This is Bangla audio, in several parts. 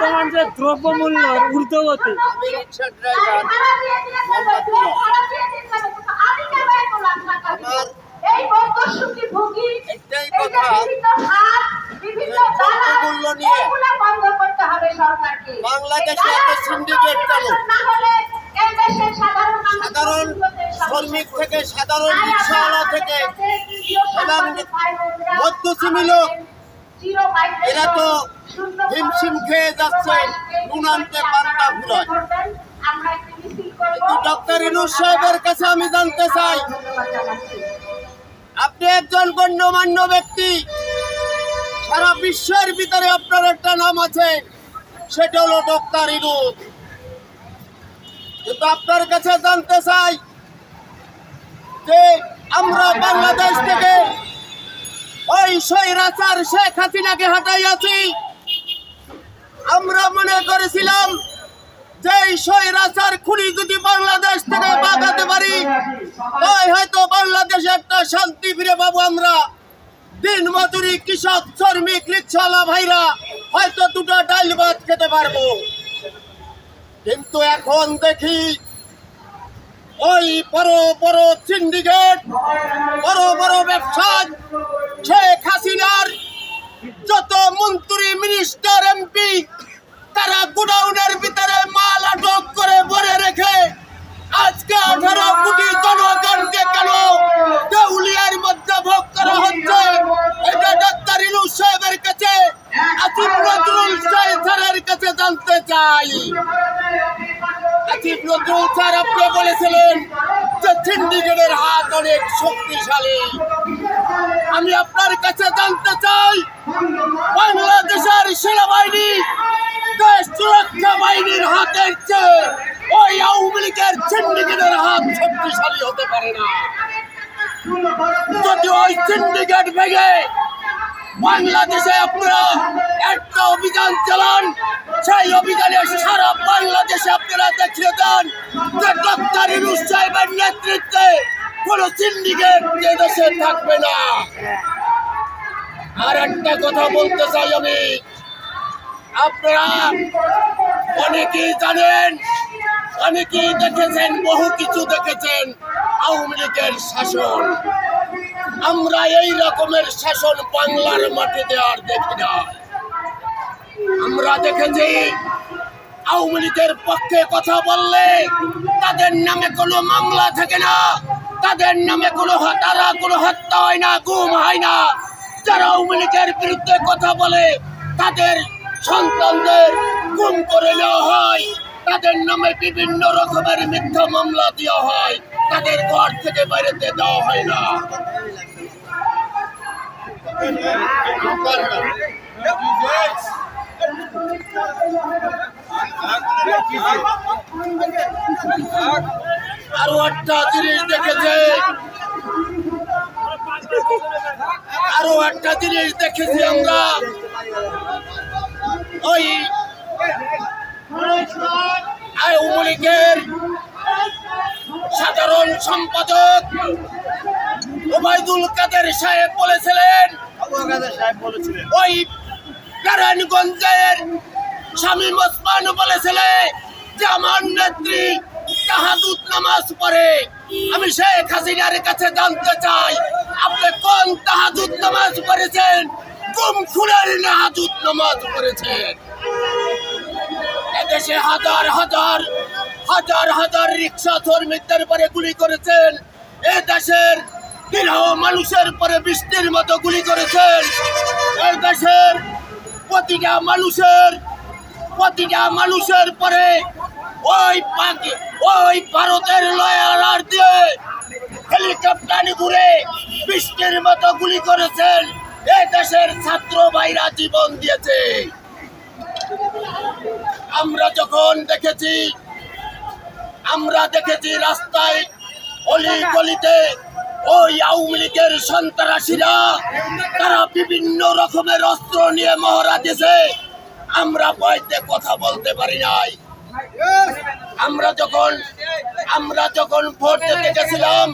বর্তমান যে দ্রব্যমূল্য ঊর্ধ্বগতি, আমি রিক্সা ড্রাইভার আমার একটাই কথা, দ্রব্যমূল্য নিয়ে বাংলাদেশে এত সিন্ডিকেট কেন? সাধারণ শ্রমিক থেকে, সাধারণ রিক্সাওয়ালা থেকে এবং মধ্যসীমী লোক, এরা তো হিমশিম খেয়ে যাচ্ছে, নুন আনতে পান্তা ফুরায়। কিন্তু ডক্টর ইউনূস সাহেবের কাছে আমি জানতে চাই, আপনি একজন গণ্যমান্য ব্যক্তি, সারা বিশ্বের ভিতরে আপনার একটা নাম আছে, সেটা হলো ডক্টর ইউনূস। কিন্তু আপনার কাছে জানতে চাই যে আমরা বাংলাদেশ থেকে ওই স্বৈরাচার শেখ হাসিনাকে হটাইয়াছি। আমরা মনে করেছিলাম যে এই স্বৈরাচার খুনি যদি বাংলাদেশ থেকে বাগাতে পারি, তাই হয়তো বাংলাদেশে একটা শান্তি ফিরে পাবো। আমরা দিন মজুরি, কৃষক, শ্রমিক, রিক্সাওয়ালা ভাইরা হয়তো দুটো ডাল ভাত খেতে পারবো। কিন্তু এখন দেখি ওই বড় বড় সিন্ডিকেট, বড় বড় ব্যবসা, শেখ হাসিনার যত মন্ত্রী, মিনিস্টার, এমপি, তারা গোডাউনের ভিতরে মাল আটক করে ভরে রেখে আজকে 18 কোটি জনগণকে কেন দেউলিয়ার মধ্যে ভোগ করা হচ্ছে? এটা ডক্টর ইউনূস সাহেবের কাছে, আসিফ নজরুল স্যারের কাছে জানতে চাই। আসিফ নজরুল স্যার, আপনি বলেছিলেন যে সিন্ডিকেটের হাত অনেক শক্তিশালী। আমি আপনার কাছে জানতে চাই, বাংলাদেশের সেনাবাহিনী দেশ সুরক্ষা বাহিনীর হাতের চেয়ে ওই আওয়ামী লীগের সিন্ডিকেটের হাত শক্তিশালী হতে পারে না। যদি ওই সিন্ডিকেট ভেঙে বাংলাদেশে আপনারা একটা অভিযান চালান, সেই অভিযানে সারা বাংলাদেশে আপনারা দেখিয়ে দেন যে ডক্টর ইউনূস সাহেবের নেতৃত্বে কোন সিন্ডিকেট দেশে থাকবে না। আর একটা কথা বলতে চাই আমি, আপনারা অনেকেই জানেন, অনেকেই দেখেছেন, বহু কিছু দেখেছেন আওয়ামী লীগের শাসন। আমরা এই রকমের শাসন বাংলার মাটিতে আর দেখি না। আমরা দেখেছি আওয়ামী লীগের পক্ষে কথা বললে তাদের নামে কোনো মামলা থাকে না, তাদের নামে কোনো হত্যা হয় না, গুম হয় না। যারা আওয়ামী লীগের বিরুদ্ধে কথা বলে তাদের সন্তানদের গুম করে নেওয়া হয়, তাদের নামে বিভিন্ন রকমের মিথ্যা মামলা দেওয়া হয়, তাদের ঘর থেকে বাইরেতে দেওয়া হয় না। আরো একটা জিনিস দেখেছে, আমরা ওই আওয়ামী লীগের সাধারণ সম্পাদক ওবায়দুল কাদের সাহেব বলেছিলেন, ওই নারায়ণগঞ্জের শামীম ওসমান বলেছিলেন যে আমার নেত্রী তাহাজ্জুদ নামাজ পড়ে। আমি শেখ হাসিনার কাছে জানতে চাই, আপনি কোন তাহাজ্জুদ নামাজ পড়েছেন? গুম খুনের তাহাজ্জুদ নামাজ পড়েছেন। এদেশে হাজার হাজার হাজার হাজার রিক্সা শ্রমিকদের পরে গুলি করেছেন, এ দেশের নিরীহ মানুষের পরে বৃষ্টির মতো গুলি করেছেন। এই দেশের প্রতিটা মানুষের পরে ওই ভারতের লয়ার দিয়ে হেলিকপ্টার ঘুরে বৃষ্টির মতো গুলি করেছেন। এই দেশের ছাত্র ভাইরা জীবন দিয়েছে। আমরা দেখেছি রাস্তায়, অলি গলিতে ওই আওয়ামী লীগের সন্ত্রাসীরা তারা বিভিন্ন রকমের অস্ত্র নিয়ে মহড়া দিয়েছে। আমরা ভয়তে কথা বলতে পারি নাই। আমরা যখন ভোট দিতে গেছিলাম,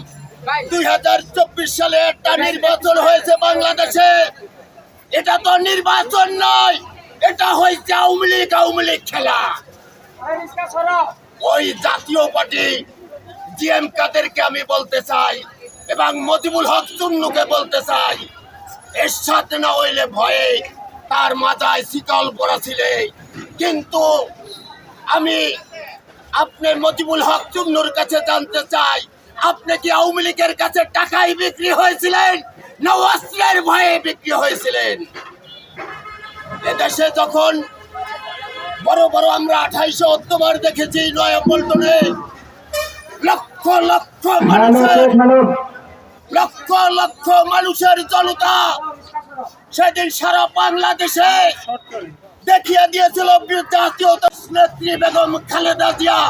2024 সালে একটা নির্বাচন হয়েছে বাংলাদেশে। এটা তো নির্বাচন নয়, এটা হয়েছে আওয়ামী লীগ খেলা। ওই জাতীয় পার্টি জিএম কাদেরকে আমি বলতে চাই এবং মজিবুল হক চুন্নুকে বলতে চাই, এর সাথে না হইলে ভয়ে তার মাথায় শিকল পড়া ছিল। কিন্তু আমি আপনার মজিবুল হক চুন্নুর কাছে জানতে চাই, আপনি কি আওয়ামী লীগের কাছে টাকায় বিক্রি হয়েছিলেন না অস্ত্রের ভয়ে বিক্রি হয়েছিলেন? এদেশে যখন বড় বড় আমরা 28 অক্টোবর দেখেছি নয়াপল্টনে লক্ষ লক্ষ মানুষের জনতা সেদিন সারা বাংলাদেশে দেখিয়ে দিয়েছিল জাতীয় নেত্রী বেগম খালেদা জিয়া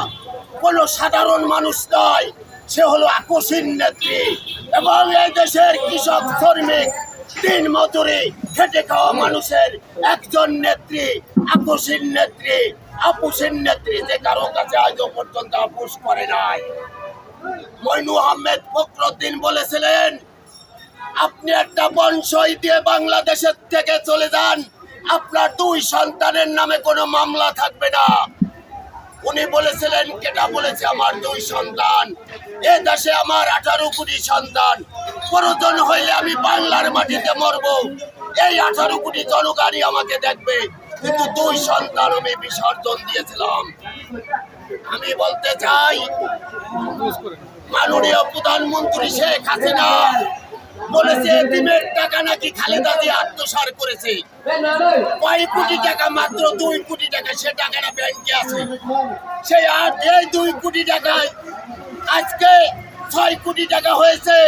কোন সাধারণ মানুষ নয়, সে হলো আকস্মিক নেত্রী। এবং এই দেশের কৃষক শ্রমিক দিন মজুরি খেটে খাওয়া মানুষের একজন নেত্রী, আকস্মিক নেত্রী, আপুসের নেত্রী, যে কারো কাছে আজও পর্যন্ত আপুস করে নাই। মইনু আহমেদ ফখরুদ্দিন বলেছিলেন, আপনি একটা বনসই দিয়ে বাংলাদেশের থেকে চলে যান, আপনার 2 সন্তানের নামে কোনো মামলা থাকবে না। উনি বলেছিলেন, কেটা বলেছে আমার 2 সন্তান, এ দেশে আমার 18 কোটি সন্তান, প্রয়োজন হইলে আমি বাংলার মাটিতে মরব, এই 18 কোটি জনগণই আমাকে দেখবে, কিন্তু 2 সন্তান আমি বিসর্জন দিয়েছিলাম। আমি বলতে চাই, মাননীয় প্রধানমন্ত্রী শেখ হাসিনা বলেছে এতিমের টাকা নাকি খালেদা জিয়া আত্মসাৎ করেছে। কয় কোটি টাকা? মাত্র 2 কোটি টাকা, সে টাকাটা ব্যাংকে আছে। সেই আর এই 2 কোটি টাকায় আজকে 6 কোটি টাকা হয়েছে,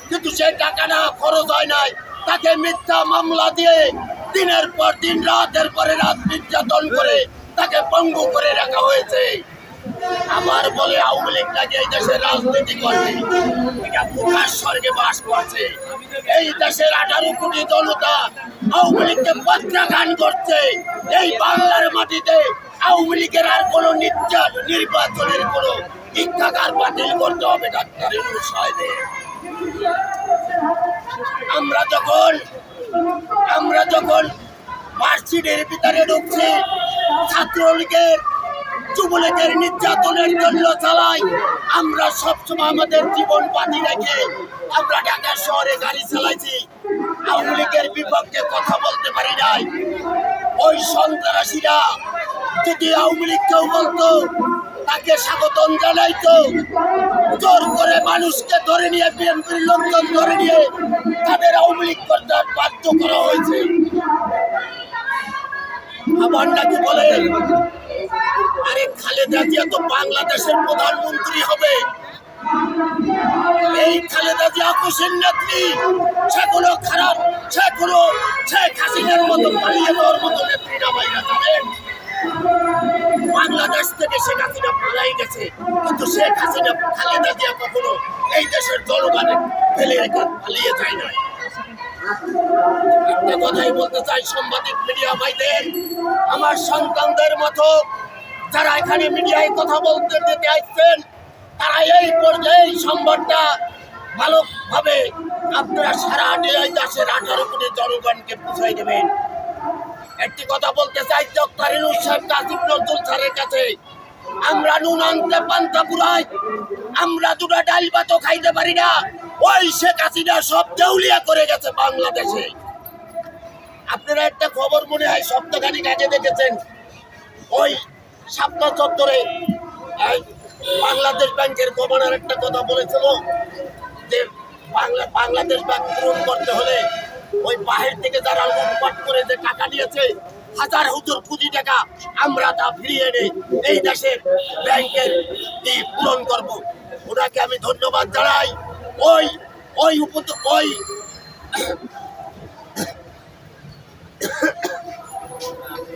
কিন্তু সেই টাকাটা খরচ হয় নাই। তাকে মিথ্যা মামলা দিয়ে দিনের পর দিন, রাতের পরে রাত নির্যাতন করে তাকে পঙ্গু করে রাখা হয়েছে। আমার বলে আওয়ামী লীগ নাকি এই দেশের রাজনীতি করে, এটা প্রকাশ স্বর্গে বাস করছে। এই দেশের 18 কোটি জনতা আওয়ামী লীগকে প্রত্যাখ্যান করছে। এই বাংলার মাটিতে আওয়ামী লীগের আর কোনো নির্বাচনের কোনো ইচ্ছাকার বাতিল করতে হবে ডাক্তার ইউনূস সাহেবের। আমরা যখন ভার্সিটির ভিতরে ঢুকছি, ছাত্রলীগের যুবলীগের নির্যাতনের জন্য চালাই, আমরা সবসময় আমাদের জীবন বাজি রেখে আমরা ঢাকা শহরে গাড়ি চালাইছি, আওয়ামী লীগের বিপক্ষে কথা বলতে পারি নাই। ওই সন্ত্রাসীরা যদি আওয়ামী লীগকেও বলতো, তাকে স্বাগতম জানাইতো, জোর করে মানুষকে ধরে নিয়ে, বিএনপির লোকজন ধরে নিয়ে তাদের আওয়ামী লীগ করতে বাধ্য করা হয়েছে। আবার নাকি বলে, আরে খালেদা জিয়া তো বাংলাদেশের প্রধানমন্ত্রী হবে। এই খালেদা জিয়া আকস্মিক নেত্রী, সে কোনো খারাপ, সে কোনো শেখ হাসিনার মতো পালিয়ে যাওয়ার মতো নেত্রী না। ভাইরা জানেন, বাংলাদেশ থেকে শেখ হাসিনা পালাই গেছে, কিন্তু শেখ হাসিনা, খালেদা জিয়া কখনো এই দেশের জনগণের ফেলে রেখে পালিয়ে যায় না। একটা কথাই বলতে চাই সাংবাদিক মিডিয়া ভাইদের, আমার সন্তানদের মতো যারা এখানে মিডিয়ায় কথা বলতে দিতে আসছেন, তারা এই পর্যায়ে সংবাদটা ভালোভাবে আপনারা সারা দেশের 18 কোটি জনগণকে বুঝাই দেবেন। একটি কথা বলতে চাই ডক্টর ইউনূস সাহেব, আসিফ নজরুল স্যারের কাছে, আমরা নুন আনতে পান্তা পুরাই, আমরা 2টা ডাল ভাতও খাইতে পারি না। ওই শেখ হাসিনা সব দেউলিয়া করে গেছে বাংলাদেশে। আপনারা একটা খবর মনে হয় সপ্তাহখানিক আগে দেখেছেন, ওই শাপলা চত্বরে বাংলাদেশ ব্যাংকের গভর্নর একটা কথা বলেছিল যে বাংলাদেশ ব্যাংক পূরণ করতে হলে ওই বাহির থেকে যারা লুটপাট করে যে টাকা নিয়েছে, 1000 কোটি টাকা, আমরা তা ফিরিয়ে এনে এই দেশের ব্যাংকের পূরণ করব। ওনাকে আমি ধন্যবাদ জানাই।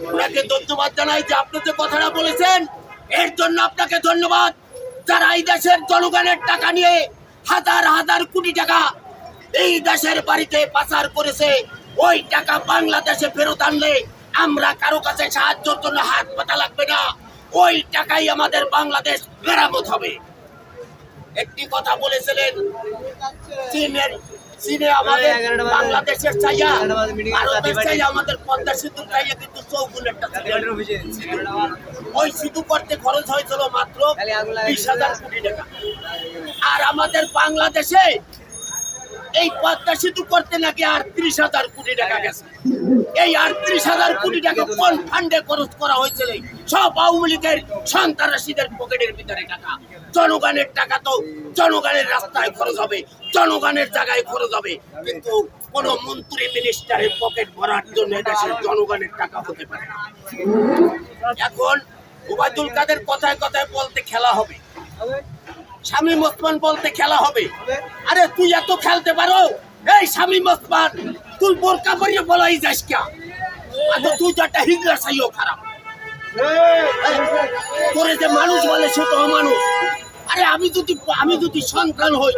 ওনাকে ধন্যবাদ জানাই যে আপনি যে কথাটা বলেছেন, এর জন্য আপনাকে ধন্যবাদ। যারা এই দেশের জনগণের টাকা নিয়ে 1000 কোটি টাকা এই দেশের বাড়িতে পাচার করেছে, ওই টাকা বাংলাদেশে ফেরত আনলে আমরা কারো কাছে সাহায্যের জন্য হাত পাতা লাগবে না, ওই টাকাই আমাদের বাংলাদেশ মেরামত হবে। একটি কথা বলেছিলেন, চীনে আমাদের বাংলাদেশের চাইয়া ভারতের চাইয়া আমাদের পদ্মা সেতু চাইয়া কিন্তু 4 একটা ওই সেতু করতে খরচ হয়েছিল মাত্র 20,000 কোটি টাকা। আর আমাদের বাংলাদেশে এই পদ্মা সেতু করতে নাকি 38,000 কোটি টাকা গেছে। এই 38,000 কোটি টাকা কোন ফান্ডে খরচ করা হয়েছিল? সব আওয়ামী লীগের সন্ত্রাসীদের পকেটের ভিতরে টাকা। জনগণের টাকা তো জনগণের রাস্তায় খরচ হবে, জনগণের জায়গায় খরচ হবে, কিন্তু কোন মন্ত্রী মিনিস্টারের পকেট ভরার জন্য দেশের জনগণের টাকা হতে পারে না। এখন ওবায়দুল কাদের কথায় কথায় বলতে খেলা হবে, শামীম ওসমান বলতে খেলা হবে। আরে তুই এত খেলতে পারো? এই শামীম ওসমান, তুই বোরকা পরিয়ে বলাই যাস কে? তুই তো একটা হিজড়া চাইও খারাপ। তোরে যে মানুষ বলে সে তো অমানুষ। আরে আমি যদি সন্তান হই,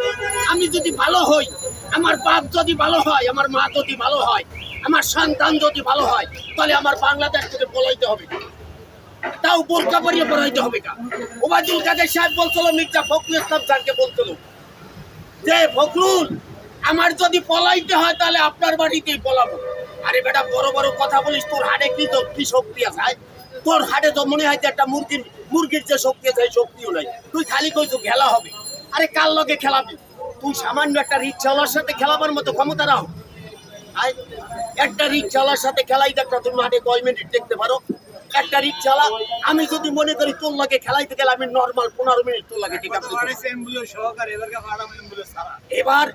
আমি যদি ভালো হই, আমার বাপ যদি ভালো হয়, আমার মা যদি ভালো হয়, আমার সন্তান যদি ভালো হয়, তাহলে আমার বাংলাদেশ থেকে বলাইতে হবে, তাও বোরকা পরিয়ে পড়াইতে হবে না। ওবায়দুল কাদের সাহেব বলছিল, মির্জা ফখরুল ইসলাম স্যারকে বলছিল যে ফখরুল, আমার যদি পলাইতে হয় তাহলে আপনার বাড়িতেই পলাবো। আরে বেটা, বড় বড় কথা বলিস, তোর হাড়ে কি শক্তি আছে? তোর হাড়ে তো মনে হয় যে একটা মুরগির যে শক্তি আছে, শক্তিও নাই। তুই খালি কইছো খেলা হবে। আরে কার লগে খেলাবি? তুই সামান্য একটা রিক্সাওয়ালার সাথে খেলাবার মতো ক্ষমতা রাও? একটা রিক্সাওয়ালার সাথে খেলাই দেখটা তুমি মাঠে 9 মিনিট দেখতে পারো? একটা রিক্সাওয়ালা, আমি যদি মনে করি তোর লাগে খেলাইতে গেলে আমি নর্মাল 15 মিনিট তোর লাগে ঠিক আছে। এবার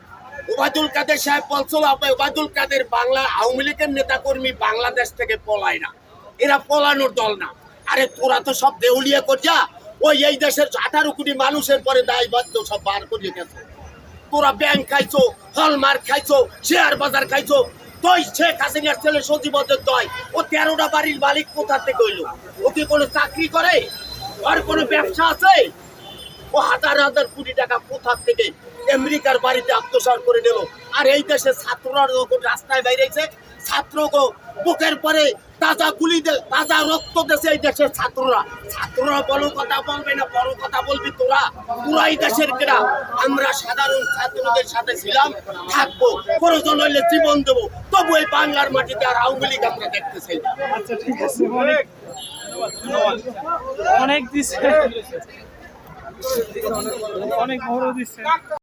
ওবায়দুল কাদের সাহেব বলছিল, ওবায়দুল কাদের বাংলা আওয়ামী লীগের নেতা কর্মী বাংলাদেশ থেকে পলায় না, এরা পলানোর দল না। আরে তোরা তো সব দেউলিয়া করছা, ওই এই দেশের 18 কোটি মানুষের পরে দায়বদ্ধ সব বার করিয়ে গেছে। তোরা ব্যাংক খাইছো, হলমার্ক খাইছো, শেয়ার বাজার খাইছো। তুই শেখ হাসিনার ছেলে সচিবদের দয়, ও 13টা বাড়ির মালিক কোথা থেকে হইলো? ও কি কোনো চাকরি করে? ওর কোনো ব্যবসা আছে? ও হাজার হাজার কোটি টাকা কোথা থেকে আমেরিকার বাড়িতে আত্মসাৎ করে নিল। আর এই দেশের ছাত্ররা যখন রাস্তায় বাইরেছে, ছাত্রকে বুকের পরে তাজা তাজা রক্ত দেশে এই দেশের ছাত্ররা বড় কথা বলবে না, বড় কথা বলবি তোরা। পুরাই দেশের কেনা আমরা সাধারণ ছাত্রদের সাথে ছিলাম, থাকবো, প্রয়োজন হইলে জীবন দেবো, তবু এই বাংলার মাটিতে আর আওয়ামী লীগ আমরা দেখতেছি। আচ্ছা, ঠিক আছে, অনেক দিচ্ছে, অনেক বড় দিচ্ছে।